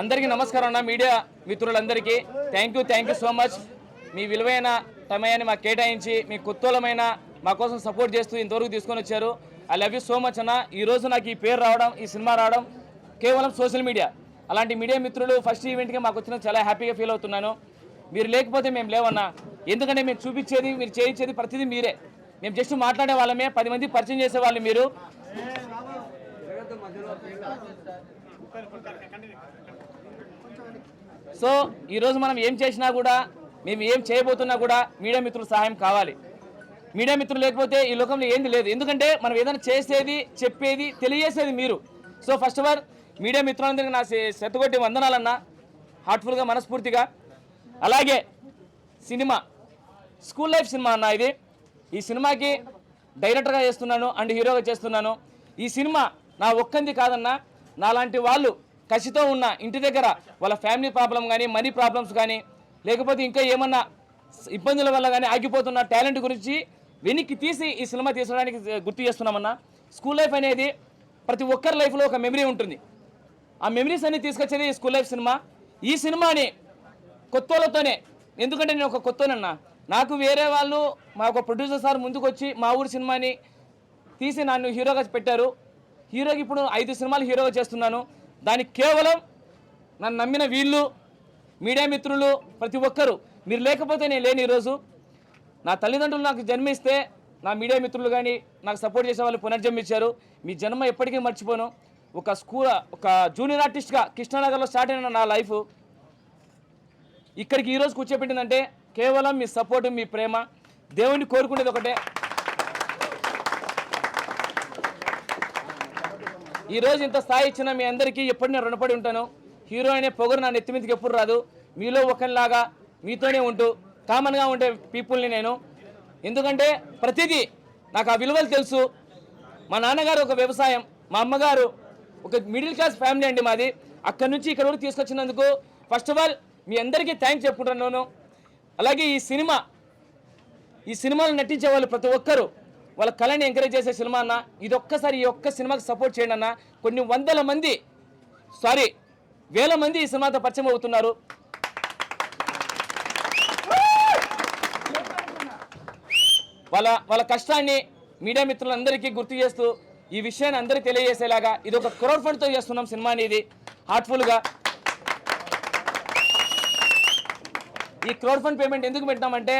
అందరికీ నమస్కారం అన్న మీడియా మిత్రులందరికీ థ్యాంక్ యూ సో మచ్. మీ విలువైన సమయాన్ని మాకు కేటాయించి మీ కొత్తోళమైన మా కోసం సపోర్ట్ చేస్తూ ఇంతవరకు తీసుకొని వచ్చారు. I love you so much అన్న. ఈరోజు నాకు ఈ పేరు రావడం, ఈ సినిమా రావడం కేవలం సోషల్ మీడియా. అలాంటి మీడియా మిత్రులు ఫస్ట్ ఈవెంట్కి మాకు వచ్చిన చాలా హ్యాపీగా ఫీల్ అవుతున్నాను. మీరు లేకపోతే మేము లేవన్నా. ఎందుకంటే మేము చూపించేది, మీరు చేయించేది ప్రతిదీ మీరే. మేము జస్ట్ మాట్లాడే వాళ్ళమే, 10 మంది పరిచయం చేసేవాళ్ళు మీరు. సో ఈరోజు మనం ఏం చేసినా కూడా, మేము ఏం చేయబోతున్నా కూడా మీడియా మిత్రుల సహాయం కావాలి. మీడియా మిత్రులు లేకపోతే ఈ లోకంలో ఏంది లేదు. ఎందుకంటే మనం ఏదైనా చేసేది, చెప్పేది, తెలియజేసేది మీరు. So first of all media మిత్రులందరికీ నా శతకొట్టి వందనాలన్నా, హార్ట్ఫుల్గా, మనస్ఫూర్తిగా. అలాగే సినిమా స్కూల్ లైఫ్ సినిమా అన్న ఇది. ఈ సినిమాకి డైరెక్టర్గా చేస్తున్నాను అండ్ హీరోగా చేస్తున్నాను. ఈ సినిమా నా ఒక్కంది కాదన్నా, నాలాంటి వాళ్ళు కసితో ఉన్న ఇంటి దగ్గర వాళ్ళ ఫ్యామిలీ ప్రాబ్లం కానీ, మనీ ప్రాబ్లమ్స్ కానీ, లేకపోతే ఇంకా ఏమన్నా ఇబ్బందుల వల్ల కానీ ఆగిపోతున్న టాలెంట్ గురించి వెనక్కి తీసి ఈ సినిమా తీసడానికి గుర్తు చేస్తున్నామన్నా. స్కూల్ లైఫ్ అనేది ప్రతి ఒక్కరి లైఫ్లో ఒక మెమరీ ఉంటుంది. ఆ మెమరీస్ అన్ని తీసుకొచ్చేది ఈ స్కూల్ లైఫ్ సినిమా. ఈ సినిమాని కొత్తోళ్ళతోనే, ఎందుకంటే నేను ఒక కొత్తోనన్నా. నాకు వేరే వాళ్ళు, మా ఒక ప్రొడ్యూసర్ సార్ ముందుకు వచ్చి మా ఊరి సినిమాని తీసి నన్ను హీరోగా పెట్టారు. హీరోకి ఇప్పుడు 5 సినిమాలు హీరోగా చేస్తున్నాను. దానికి కేవలం నన్ను నమ్మిన వీళ్ళు, మీడియా మిత్రులు, ప్రతి ఒక్కరు. మీరు లేకపోతే నేను లేని ఈరోజు. నా తల్లిదండ్రులు నాకు జన్మిస్తే నా మీడియా మిత్రులు కానీ నాకు సపోర్ట్ చేసే వాళ్ళు పునర్జన్మించారు. మీ జన్మ ఎప్పటికీ మర్చిపోను. ఒక జూనియర్ ఆర్టిస్ట్గా కృష్ణానగర్లో స్టార్ట్ అయిన నా లైఫ్ ఇక్కడికి ఈరోజు కూర్చోబెట్టిందంటే కేవలం మీ సపోర్టు, మీ ప్రేమ. దేవుణ్ణి కోరుకునేది ఒకటే, ఈరోజు ఇంత స్థాయి ఇచ్చిన మీ అందరికీ ఎప్పుడు నేను రుణపడి ఉంటాను. హీరో అనే పొగరు నా నెత్తి మీదకి ఎప్పుడు రాదు. మీలో ఒకరిలాగా మీతోనే ఉంటూ కామన్గా ఉండే పీపుల్ని నేను. ఎందుకంటే ప్రతిదీ నాకు ఆ విలువలు తెలుసు. మా నాన్నగారు ఒక వ్యవసాయం, మా అమ్మగారు ఒక మిడిల్ క్లాస్ ఫ్యామిలీ అండి మాది. అక్కడి నుంచి ఇక్కడ వరకు తీసుకొచ్చినందుకు ఫస్ట్ ఆఫ్ ఆల్ మీ అందరికీ థ్యాంక్స్ చెప్పుకుంటున్నాను. అలాగే ఈ సినిమాలు నటించే వాళ్ళు ప్రతి ఒక్కరూ వాళ్ళ కళని ఎంకరేజ్ చేసే సినిమా అన్న. ఇది ఒక్కసారి ఈ ఒక్క సినిమాకి సపోర్ట్ చేయండి అన్న. కొన్ని వేల మంది ఈ సినిమాతో పరిచయం అవుతున్నారు. వాళ్ళ కష్టాన్ని మీడియా మిత్రులందరికీ గుర్తు చేస్తూ ఈ విషయాన్ని అందరికీ తెలియజేసేలాగా ఇది ఒక క్రౌడ్ ఫండ్తో చేస్తున్నాం సినిమాని. ఇది హార్ట్ఫుల్గా. ఈ క్రౌడ్ ఫండ్ పేమెంట్ ఎందుకు పెట్టినామంటే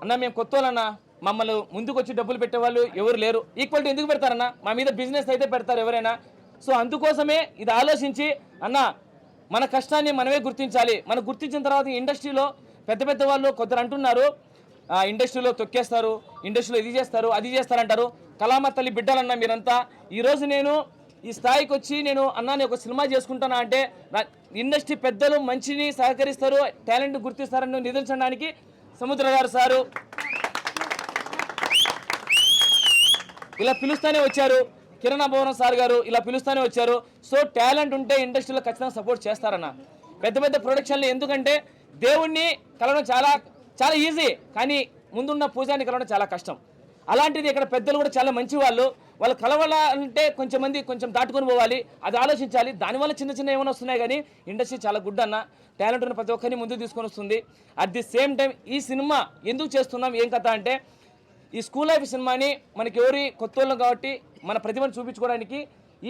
అన్న మేము కొత్తోళ్ళన్నా, మమ్మల్ని ముందుకు వచ్చి డబ్బులు పెట్టేవాళ్ళు ఎవరు లేరు. ఈక్వాలిటీ ఎందుకు పెడతారన్నా? మా మీద బిజినెస్ అయితే పెడతారు ఎవరైనా. సో అందుకోసమే ఇది ఆలోచించి అన్న మన కష్టాన్ని మనమే గుర్తించాలి. మనం గుర్తించిన తర్వాత ఇండస్ట్రీలో పెద్ద వాళ్ళు కొందరు అంటున్నారు, ఇండస్ట్రీలో తొక్కేస్తారు, ఇండస్ట్రీలో ఇది చేస్తారు, అది చేస్తారంటారు. కళామ తల్లి బిడ్డలన్నా మీరంతా. ఈరోజు నేను ఈ స్థాయికి వచ్చి నేను అన్నాని ఒక సినిమా చేసుకుంటానా అంటే ఇండస్ట్రీ పెద్దలు మంచిని సహకరిస్తారు, టాలెంట్ గుర్తిస్తారని నిదర్శనానికి సముద్ర గారు సారు ఇలా పిలుస్తూనే వచ్చారు. కిరణ్ భవనం సార్ గారు ఇలా పిలుస్తూనే వచ్చారు. సో టాలెంట్ ఉంటే ఇండస్ట్రీలో ఖచ్చితంగా సపోర్ట్ చేస్తారన్న. పెద్ద ప్రొడక్షన్లు ఎందుకంటే దేవుణ్ణి కలవడం చాలా ఈజీ, కానీ ముందున్న పూజాన్ని కలవడం చాలా కష్టం. అలాంటిది ఇక్కడ పెద్దలు కూడా చాలా మంచి వాళ్ళు కలవాలంటే కొంచెం దాటుకొని పోవాలి. అది ఆలోచించాలి. దానివల్ల చిన్న ఏమైనా వస్తున్నాయి, కానీ ఇండస్ట్రీ చాలా గుడ్ అన్న. టాలెంట్ ఉన్న ప్రతి ఒక్కరిని ముందుకు తీసుకొని వస్తుంది. అట్ ది సేమ్ టైం ఈ సినిమా ఎందుకు చేస్తున్నాం, ఏం కథ అంటే ఈ స్కూల్ లైఫ్ సినిమాని మనకి ఎవరి కొత్త వాళ్ళం కాబట్టి మన ప్రతిభను చూపించుకోవడానికి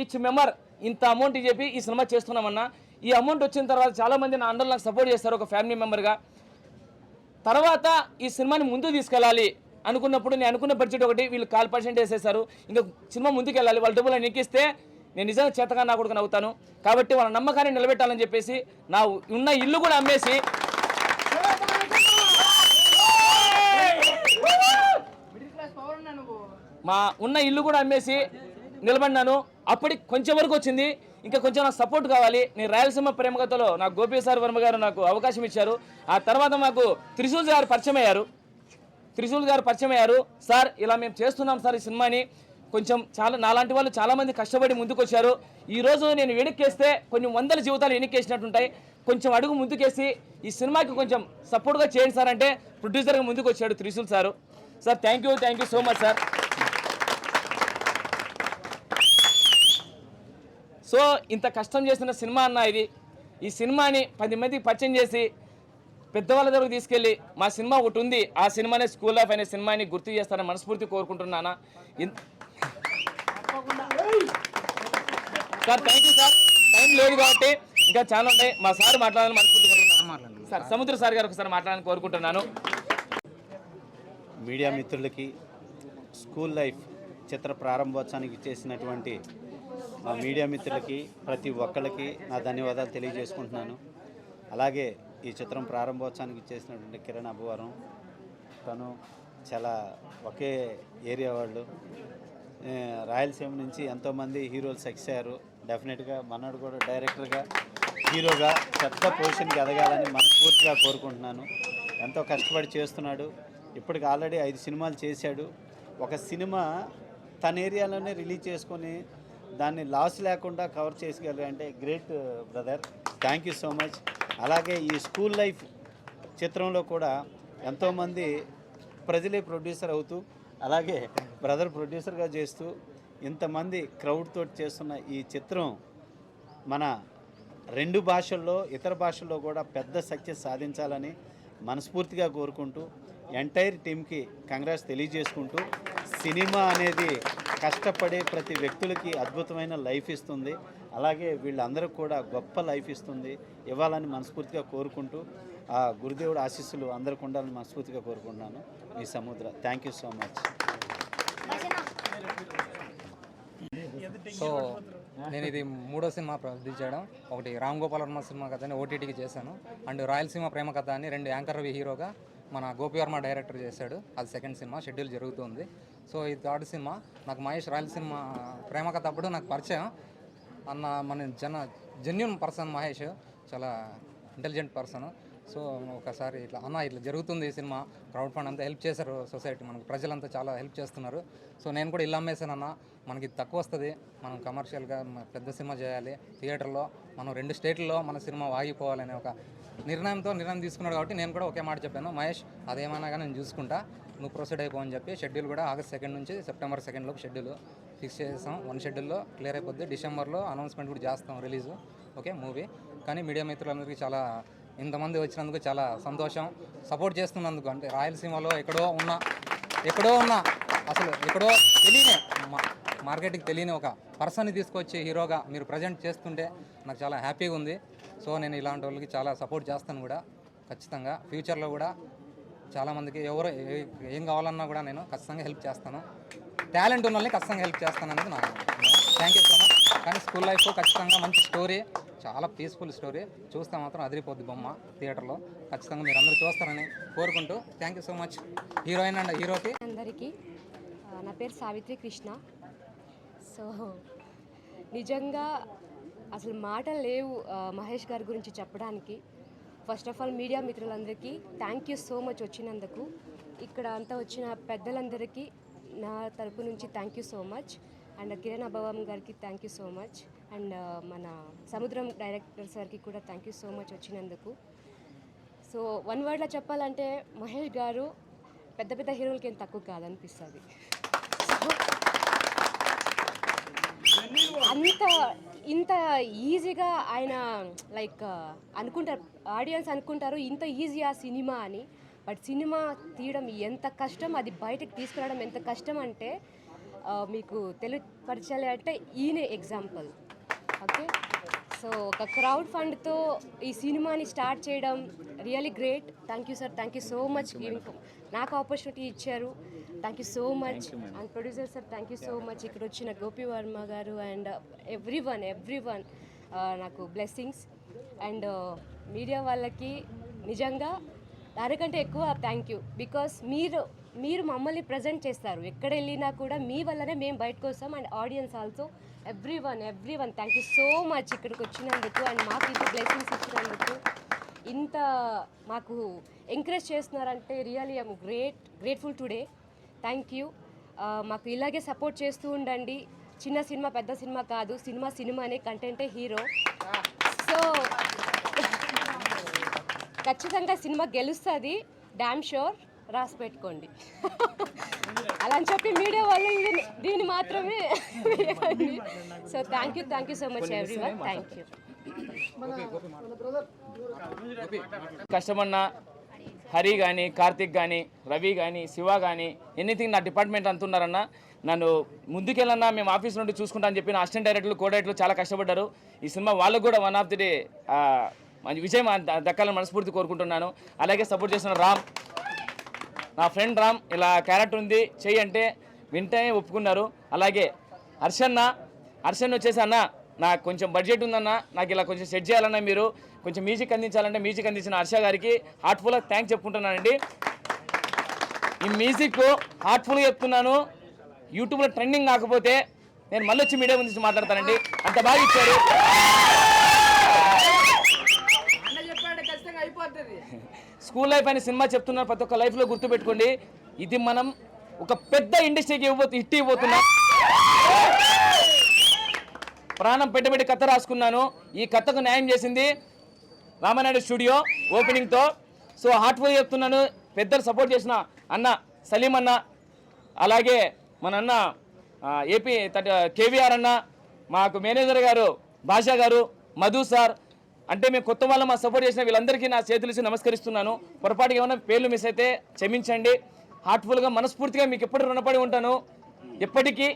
ఈచ్ మెంబర్ ఇంత అమౌంట్ చెప్పి ఈ సినిమా చేస్తున్నామన్నా. ఈ అమౌంట్ వచ్చిన తర్వాత చాలామంది నా అండర్ నాకు సపోర్ట్ చేస్తారు ఒక ఫ్యామిలీ మెంబర్గా. తర్వాత ఈ సినిమాని ముందుకు తీసుకెళ్ళాలి అనుకున్నప్పుడు నేను అనుకున్న బడ్జెట్ ఒకటి, వీళ్ళు 4% వేసేశారు. ఇంకా సినిమా ముందుకు వెళ్ళాలి, వాళ్ళ డబ్బులు ఎక్కిస్తే నేను నిజంగా చేతగా నా కొడుకు నవ్వుతాను. కాబట్టి వాళ్ళ నమ్మకాన్ని నిలబెట్టాలని చెప్పేసి నా ఉన్న ఇల్లు కూడా అమ్మేసి నిలబడినాను. అప్పటికి కొంచెం వరకు వచ్చింది, ఇంకా కొంచెం నాకు సపోర్ట్ కావాలి. నేను రాయలసీమ ప్రేమకథలో నాకు గోపీసార్ వర్మ గారు నాకు అవకాశం ఇచ్చారు. ఆ తర్వాత మాకు త్రిశూల్ గారు పరిచయం అయ్యారు. సార్ ఇలా మేము చేస్తున్నాం సార్ ఈ సినిమాని, కొంచెం నాలాంటి వాళ్ళు చాలామంది కష్టపడి ముందుకు వచ్చారు. ఈరోజు నేను వెనక్కేస్తే కొన్ని వందల జీవితాలు వెనక్కేసినట్టుంటాయి. కొంచెం అడుగు ముందుకేసి ఈ సినిమాకి కొంచెం సపోర్ట్గా చేయండి సార్ అంటే ప్రొడ్యూసర్గా ముందుకు వచ్చాడు Trishul sir. Sir thank you so much sir. So ఇంత కష్టం చేసిన సినిమా అన్న ఇది. ఈ సినిమాని 10 మందికి పరిచయం చేసి పెద్దవాళ్ళ దగ్గర తీసుకెళ్ళి మా సినిమా ఒకటి ఉంది, ఆ సినిమానే స్కూల్ లైఫ్ అనే సినిమాని గుర్తు చేస్తానని మనస్ఫూర్తి కోరుకుంటున్నానా. Sir thank you sir. Time లేదు కాబట్టి ఇంకా చాలా ఉంటాయి. మా సార్ మాట్లాడాలని మనస్ఫూర్తి కోరుకుంటున్నాను. సార్ సముద్ర సార్ గారు ఒకసారి మాట్లాడాలని కోరుకుంటున్నాను. మీడియా మిత్రులకి స్కూల్ లైఫ్ చిత్ర ప్రారంభోత్సవానికి చేసినటువంటి మా మీడియా మిత్రులకి ప్రతి ఒక్కరికి నా ధన్యవాదాలు తెలియజేసుకుంటున్నాను. అలాగే ఈ చిత్రం ప్రారంభోత్సవానికి చేసినటువంటి కిరణ్ అబ్బవరం, తను చాలా ఒకే ఏరియా వాళ్ళు, రాయలసీమ నుంచి ఎంతోమంది హీరోలు సక్సెస్ అయ్యారు. డెఫినెట్గా మనోడు కూడా డైరెక్టర్గా హీరోగా పెద్ద పొజిషన్కి ఎదగాలని మనస్ఫూర్తిగా కోరుకుంటున్నాను. ఎంతో కష్టపడి చేస్తున్నాడు. ఇప్పటికి ఆల్రెడీ 5 సినిమాలు చేశాడు. ఒక సినిమా తన ఏరియాలోనే రిలీజ్ చేసుకొని దాన్ని లాస్ లేకుండా కవర్ చేసుకోగలిగా అంటే great brother, thank you so much. అలాగే ఈ స్కూల్ లైఫ్ చిత్రంలో కూడా ఎంతోమంది ప్రజలే ప్రొడ్యూసర్ అవుతూ, అలాగే బ్రదర్ ప్రొడ్యూసర్గా చేస్తూ ఇంతమంది క్రౌడ్ తోటి చేస్తున్న ఈ చిత్రం మన 2 భాషల్లో ఇతర భాషల్లో కూడా పెద్ద సక్సెస్ సాధించాలని మనస్ఫూర్తిగా కోరుకుంటూ ఎంటైర్ టీమ్కి కంగ్రాట్స్ తెలియజేసుకుంటూ, సినిమా అనేది కష్టపడే ప్రతి వ్యక్తులకి అద్భుతమైన లైఫ్ ఇస్తుంది. అలాగే వీళ్ళందరికీ కూడా గొప్ప లైఫ్ ఇవ్వాలని మనస్ఫూర్తిగా కోరుకుంటూ ఆ గురుదేవుడు ఆశీస్సులు అందరికీ ఉండాలని మనస్ఫూర్తిగా కోరుకుంటున్నాను. మీ సముద్ర, thank you so much. So నేను ఇది 3వ సినిమా ప్రొడ్యూస్ చేయడం. ఒకటి రామ్ గోపాల్ వర్మ సినిమా కథని ఓటీటీకి చేశాను, అండ్ రాయలసీమ ప్రేమ కథ అని 2 యాంకర్ రవి హీరోగా మన గోపి వర్మ డైరెక్టర్ చేశాడు. అది 2nd సినిమా, షెడ్యూల్ జరుగుతుంది. సో ఇది 3rd సినిమా. నాకు మహేష్ రాయలసీమ ప్రేమ కథ అప్పుడు నాకు పరిచయం అన్న, మన జెన్యున్ పర్సన్ మహేష్, చాలా ఇంటెలిజెంట్ పర్సన్. సో ఒకసారి ఇట్లా జరుగుతుంది ఈ సినిమా, క్రౌడ్ ఫండ్ అంతా హెల్ప్ చేశారు, సొసైటీ మనకు ప్రజలంతా చాలా హెల్ప్ చేస్తున్నారు. సో నేను కూడా ఇల్లు అమ్మేశానన్న, మనకి తక్కువ వస్తుంది, మనం కమర్షియల్గా పెద్ద సినిమా చేయాలి థియేటర్లో, మనం 2 స్టేట్లలో మన సినిమా వాగిపోవాలనే ఒక నిర్ణయం తీసుకున్నాడు. కాబట్టి నేను కూడా ఒకే మాట చెప్పాను, మహేష్ అదేమన్నా కానీ నేను చూసుకుంటా, నువ్వు ప్రొసీడ్ అయిపోవని చెప్పి. షెడ్యూల్ కూడా ఆగస్ట్ 2 నుంచి సెప్టెంబర్ 2 లోపు షెడ్యూల్ ఫిక్స్ చేసాం. 1 షెడ్యూల్లో క్లియర్ అయిపోద్ది. డిసెంబర్లో అనౌన్స్మెంట్ కూడా చేస్తాం రిలీజు, ఓకే మూవీ. కానీ మీడియా మిత్రులందరికీ చాలా ఇంతమంది వచ్చినందుకు చాలా సంతోషం, సపోర్ట్ చేస్తున్నందుకు. అంటే రాయలసీమలో ఎక్కడో ఉన్నా అసలు ఎక్కడో తెలియని మార్కెట్కి తెలియని ఒక పర్సన్ని తీసుకొచ్చి హీరోగా మీరు ప్రజెంట్ చేస్తుంటే నాకు చాలా హ్యాపీగా ఉంది. సో నేను ఇలాంటి వాళ్ళకి చాలా సపోర్ట్ చేస్తాను కూడా ఖచ్చితంగా. ఫ్యూచర్లో కూడా చాలామందికి ఎవరు ఏం కావాలన్నా కూడా నేను ఖచ్చితంగా హెల్ప్ చేస్తాను. టాలెంట్ ఉన్న వాళ్ళని ఖచ్చితంగా హెల్ప్ చేస్తాను అనేది నా థ్యాంక్ యూ సో మచ్. కానీ స్కూల్ లైఫ్ ఖచ్చితంగా మంచి స్టోరీ, చాలా పీస్ఫుల్ స్టోరీ. చూస్తే మాత్రం అదిరిపోద్ది బొమ్మ థియేటర్లో. ఖచ్చితంగా మీరు అందరూ చూస్తారని కోరుకుంటూ thank you so much heroine and హీరోకి అందరికీ. నా పేరు సావిత్రి కృష్ణ. సో నిజంగా అసలు మాటలు లేవు మహేష్ గారి గురించి చెప్పడానికి. ఫస్ట్ ఆఫ్ ఆల్ మీడియా మిత్రులందరికీ థ్యాంక్ యూ సో మచ్ వచ్చినందుకు. ఇక్కడ అంతా వచ్చిన పెద్దలందరికీ నా తరపు నుంచి thank you so much. And Kiran Abbavaram గారికి thank you so much. And మన సముద్రం డైరెక్టర్ సార్కి కూడా థ్యాంక్ యూ సో మచ్ వచ్చినందుకు. సో 1 వర్డ్లో చెప్పాలంటే మహేష్ గారు పెద్ద పెద్ద హీరోలకి ఏం తక్కువ కాదనిపిస్తుంది. ఇంత ఈజీగా ఆయన లైక్ అనుకుంటారు, ఆడియన్స్ అనుకుంటారు ఇంత ఈజీ ఆ సినిమా అని. బట్ సినిమా తీయడం ఎంత కష్టం, అది బయటకు తీసుకురావడం ఎంత కష్టం అంటే మీకు తెలియపరచాలి అంటే ఈయనే ఎగ్జాంపుల్. ఓకే, సో ఒక క్రౌడ్ ఫండ్తో ఈ సినిమాని స్టార్ట్ చేయడం really great. Thank you sir, thank you so much giving నాకు ఆపర్చునిటీ ఇచ్చారు. Thank you so much. And producer sir thank you so much. ఇక్కడ వచ్చిన గోపి వర్మ గారు అండ్ ఎవ్రీ వన్ నాకు బ్లెస్సింగ్స్. అండ్ మీడియా వాళ్ళకి నిజంగా దానికంటే ఎక్కువ థ్యాంక్ యూ. బికాస్ మీరు మమ్మల్ని ప్రజెంట్ చేస్తారు, ఎక్కడ వెళ్ళినా కూడా మీ వల్లనే మేము బయటకు వస్తాం. And audience also every one thank you so much ఇక్కడికి వచ్చినందుకు అండ్ మాకు ఇంత బ్లెస్సింగ్స్ ఇచ్చినందుకు. ఇంత మాకు ఎంకరేజ్ చేస్తున్నారంటే really I'm grateful today. Thank you. మాకు ఇలాగే సపోర్ట్ చేస్తూ ఉండండి. చిన్న సినిమా పెద్ద సినిమా కాదు, సినిమానే, కంటెంటే హీరో. సో ఖచ్చితంగా సినిమా గెలుస్తుంది, డామ్ షూర్, రాసి పెట్టుకోండి. అలా అని చెప్పి మీడియా వాళ్ళు దీన్ని మాత్రమే. So thank you so much everyone. Thank you. కష్టమన్నా హరి కానీ, కార్తిక్ కానీ, రవి కానీ, శివ కానీ, ఎనీథింగ్ నా డిపార్ట్మెంట్ అంటున్నారన్న. నన్ను ముందుకెళ్ళన్నా మేము ఆఫీస్ నుండి చూసుకుంటా అని చెప్పి నా అసిస్టెంట్ డైరెక్టర్లు, కో డైరెక్టర్లు చాలా కష్టపడ్డారు. ఈ సినిమా వాళ్ళకు కూడా వన్ ఆఫ్ ది డే మంచి విజయం దక్కాలని మనస్ఫూర్తి కోరుకుంటున్నాను. అలాగే సపోర్ట్ చేసిన రామ్, నా ఫ్రెండ్ రామ్, ఇలా క్యారెక్టర్ ఉంది చెయ్యి అంటే వెంటనే ఒప్పుకున్నారు. అలాగే హర్షన్ వచ్చేసి అన్న నాకు కొంచెం బడ్జెట్ ఉందన్న, నాకు ఇలా కొంచెం సెట్ చేయాలన్నా, మీరు కొంచెం మ్యూజిక్ అందించాలంటే మ్యూజిక్ అందించిన హర్ష గారికి హార్ట్ఫుల్గా థ్యాంక్స్ చెప్పుకుంటున్నానండి. ఈ మ్యూజిక్ హార్ట్ఫుల్గా చెప్తున్నాను. యూట్యూబ్లో ట్రెండింగ్ కాకపోతే నేను మళ్ళీ వచ్చి మీడియా గురించి మాట్లాడతానండి. అంత బాగా ఇచ్చారు. స్కూల్ లైఫ్ అనే సినిమా చెప్తున్నారు, ప్రతి ఒక్క లైఫ్లో గుర్తుపెట్టుకోండి. ఇది మనం ఒక పెద్ద ఇండస్ట్రీకి హిట్ ఇవ్వబోతున్నాం. ప్రాణం పెట్టబెట్టి కథ రాసుకున్నాను. ఈ కథకు న్యాయం చేసింది రామానాయుడు స్టూడియో ఓపెనింగ్తో. సో హార్ట్ఫుల్ చెప్తున్నాను. పెద్దలు సపోర్ట్ చేసిన అన్న సలీం అన్న, అలాగే మన అన్న ఏపీ కేవీఆర్ అన్న, మాకు మేనేజర్ గారు భాషా గారు, మధు సార్, అంటే మేము కొత్త వాళ్ళ మా సపోర్ట్ చేసిన వీళ్ళందరికీ నా చేతులసి నమస్కరిస్తున్నాను. పొరపాటుగా ఏమైనా పేర్లు మిస్ అయితే క్షమించండి. హార్ట్ఫుల్గా మనస్ఫూర్తిగా మీకు ఎప్పటికీ రుణపడి ఉంటాను, ఎప్పటికీ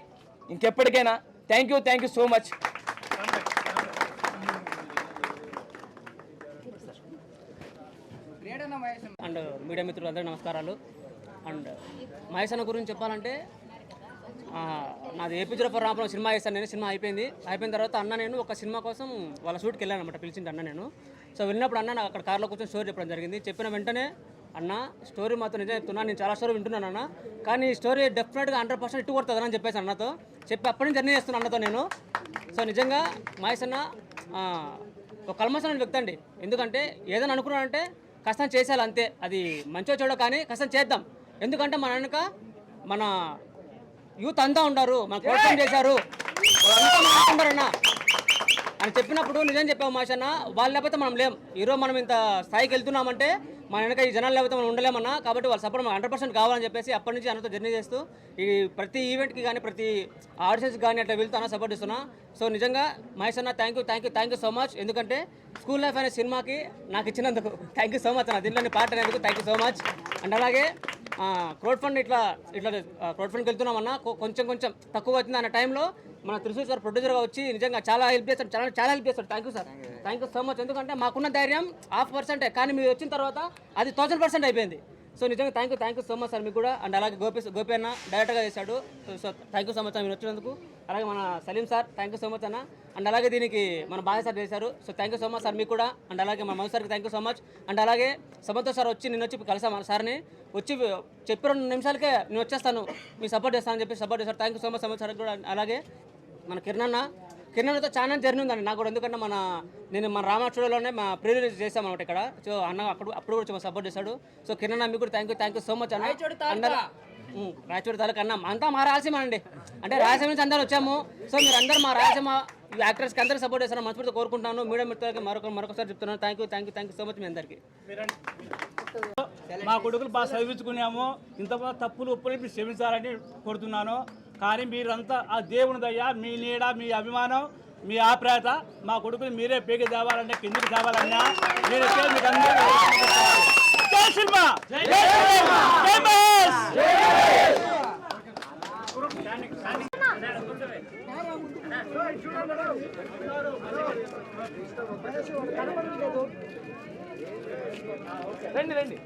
ఇంకెప్పటికైనా. Thank you so much. And media మిత్రులందరికీ నమస్కారాలు. అండ్ మహేష్ అన్న గురించి చెప్పాలంటే నాది ఏపీ04 రాంపురం సినిమా చేస్తాను నేను. సినిమా అయిపోయిన తర్వాత అన్న నేను ఒక సినిమా కోసం వాళ్ళ షూట్కి వెళ్ళాను అనమాట, పిలిచింది అన్న నేను. సో వెళ్ళినప్పుడు అన్న నాకు అక్కడ కార్లో కూర్చొని స్టోరీ చెప్పడం జరిగింది. చెప్పిన వెంటనే అన్న స్టోరీ మాత్రం నిజం చెప్తున్నాను, నేను చాలా స్టోరీ వింటున్నాను అన్న, కానీ ఈ స్టోరీ డెఫినెట్గా 100% ఇటు కొడుతుందని చెప్పేసి అన్నతో చెప్పి అప్పటి నుంచి జర్నీ చేస్తున్నాను అన్నతో నేను. సో నిజంగా మహేష్ అన్న ఒక కల్మసమైన వ్యక్తి అండి. ఎందుకంటే ఏదైనా అనుకున్నానంటే కష్టం చేసేయాలి అంతే, అది మంచో చెడో కానీ కష్టం చేద్దాం. ఎందుకంటే మన వెనుక మన యూత్ అంతా ఉంటారు, మన కోర్సం చేశారు, ఉన్నారన్న అని చెప్పినప్పుడు నిజం చెప్పాము మహేష్ అన్న. వాళ్ళు లేకపోతే మనం లేం. ఈరోజు మనం ఇంత స్థాయికి వెళ్తున్నామంటే మన వెనక ఈ జనాలు లేకపోతే మనం ఉండలేమన్నా. కాబట్టి వాళ్ళ సపోర్ట్ మనకు 100% కావాలని చెప్పేసి అప్పటి నుంచి అన్నతో జర్నీ చేస్తూ ఈ ప్రతి ఈవెంట్కి కానీ ప్రతి ఆడిషన్స్కి కానీ అట్లా వెళ్తూ అన్న సపోర్ట్ ఇస్తున్నా. సో నిజంగా మహేష్ అన్న థ్యాంక్ యూ సో మచ్. ఎందుకంటే స్కూల్ లైఫ్ అనే సినిమాకి నాకు ఇచ్చినందుకు థ్యాంక్ యూ సో మచ్ అన్న. దీంట్లోని పార్ట్ అనేందుకు thank you so much. And అలాగే క్రౌడ్ ఫండ్ ఇట్లా క్రౌడ్ ఫండ్కి వెళ్తున్నామన్నా, కొంచెం తక్కువ వచ్చింది అన్న టైంలో మన త్రిశూర్ సార్ ప్రొడ్యూసర్గా వచ్చి నిజంగా చాలా హెల్ప్ చేస్తాడు, చాలా హెల్ప్ చేస్తాడు. Thank you sir, thank you so much. ఎందుకంటే మాకున్న ధైర్యం 0.5%, కానీ మీరు వచ్చిన తర్వాత అది 1000% అయిపోయింది. సో నిజంగా thank you so much sir మీకు కూడా. అండ్ అలాగే గోపి అన్న డైరెక్ట్గా చేశాడు. So thank you so much మీరు వచ్చినందుకు. అలాగే మన Salim sir thank you so much అన్న. అండ్ అలాగే దీనికి మన బాగా సార్ చేశారు. So thank you so much sir మీకు కూడా. అండ్ అలాగే మన మధు సార్కి thank you so much. And అలాగే సమంతో సార్ వచ్చి నిన్న వచ్చి కలిసాం మన సార్ని, వచ్చి చెప్పి 2 నిమిషాలకే నేను వచ్చేస్తాను, మీకు సపోర్ట్ చేస్తానని చెప్పి సపోర్ట్ చేశారు. Thank you so much Samanth sir కూడా. అలాగే మన కిరణ్తో చాలా జర్నీ ఉందండి నాకు కూడా. ఎందుకంటే నేను మన రామా స్టూడియోలోనే మా ప్రీ రిలీజ్ చేసాం అనమాట ఇక్కడ. సో అన్న అప్పుడు కూడా సపోర్ట్ చేశాడు. సో కిరణ్ మీకు కూడా థ్యాంక్ యూ సో మచ్ అన్న. రాయచోటి తాలూకా అన్న అంతా మా రాయలసీమ అండి, అంటే రాయలసీమ నుంచి అందరూ వచ్చాము. సో మీరు అందరూ మా రాయలసీమ యాక్టర్స్కి అందరికీ సపోర్ట్ చేస్తాను మనస్ఫూర్తిగా కోరుకుంటాను. మీడియా మిత్రులకి మరొకసారి చెప్తున్నాను థ్యాంక్ యూ సో మచ్ మీ అందరికీ. మా కొడుకులు బాగా చదివించుకున్నాము, ఇంత తప్పులు ఒప్పులు క్షమించాలని కోరుతున్నాను. కానీ మీరంతా ఆ దేవుని దయ్యా, మీ నీడ, మీ అభిమానం, మీ ఆప్యాయత మా కొడుకులు మీరే పేగి తేవాలన్నా, కిందికి తేవాలన్నా మీరైతే మీకు అందరూ జై సినిమా, జై రండి